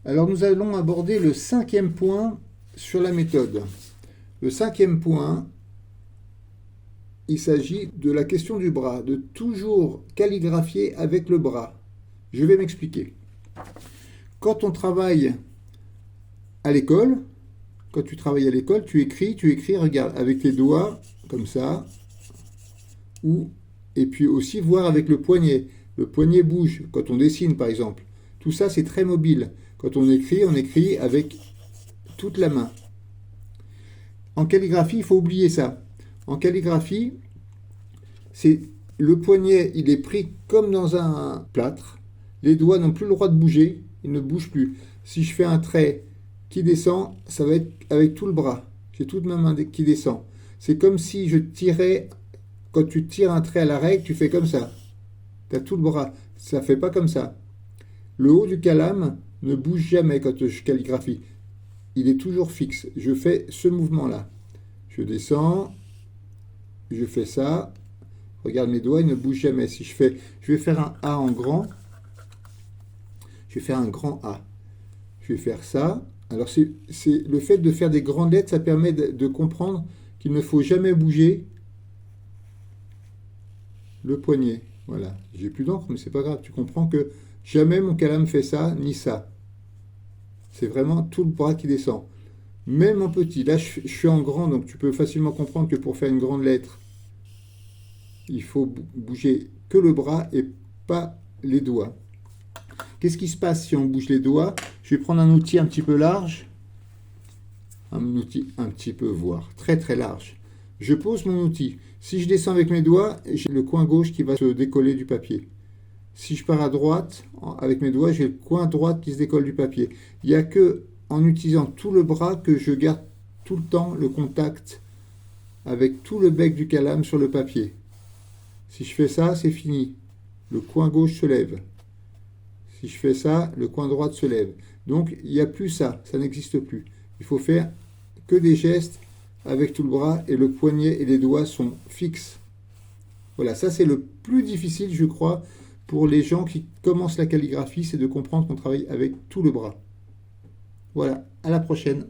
Alors nous allons aborder le 5e point sur la méthode. Le 5e point, il s'agit de la question du bras, de toujours calligraphier avec le bras. Je vais m'expliquer. Quand on travaille à l'école, quand tu travailles à l'école, tu écris, regarde, avec tes doigts, comme ça, et puis aussi voir avec le poignet. Le poignet bouge quand on dessine, par exemple. Tout ça, c'est très mobile. Quand on écrit avec toute la main. En calligraphie, il faut oublier ça. En calligraphie, c'est le poignet, il est pris comme dans un plâtre. Les doigts n'ont plus le droit de bouger, ils ne bougent plus. Si je fais un trait qui descend, ça va être avec tout le bras. J'ai toute ma main qui descend. C'est comme si je tirais, quand tu tires un trait à la règle, tu fais comme ça. Tu as tout le bras. Ça ne fait pas comme ça. Le haut du calame ne bouge jamais quand je calligraphie. Il est toujours fixe. Je fais ce mouvement-là. Je descends, je fais ça. Regarde mes doigts, ils ne bougent jamais. Si je vais faire un A en grand. Je vais faire un grand A. Je vais faire ça. Alors c'est le fait de faire des grandes lettres, ça permet de comprendre qu'il ne faut jamais bouger le poignet. Voilà. J'ai plus d'encre, mais c'est pas grave. Tu comprends que jamais mon calame fait ça, ni ça. C'est vraiment tout le bras qui descend. Même en petit. Là, je suis en grand, donc tu peux facilement comprendre que pour faire une grande lettre, il faut bouger que le bras et pas les doigts. Qu'est-ce qui se passe si on bouge les doigts? Je vais prendre un outil un petit peu large. Un outil un petit peu, voire très très large. Je pose mon outil. Si je descends avec mes doigts, j'ai le coin gauche qui va se décoller du papier. Si je pars à droite, avec mes doigts, j'ai le coin droit qui se décolle du papier. Il n'y a que en utilisant tout le bras que je garde tout le temps le contact avec tout le bec du calame sur le papier. Si je fais ça, c'est fini. Le coin gauche se lève. Si je fais ça, le coin droit se lève. Donc, il n'y a plus ça. Ça n'existe plus. Il faut faire que des gestes avec tout le bras et le poignet et les doigts sont fixes. Voilà, ça c'est le plus difficile, je crois, pour les gens qui commencent la calligraphie, c'est de comprendre qu'on travaille avec tout le bras. Voilà, à la prochaine.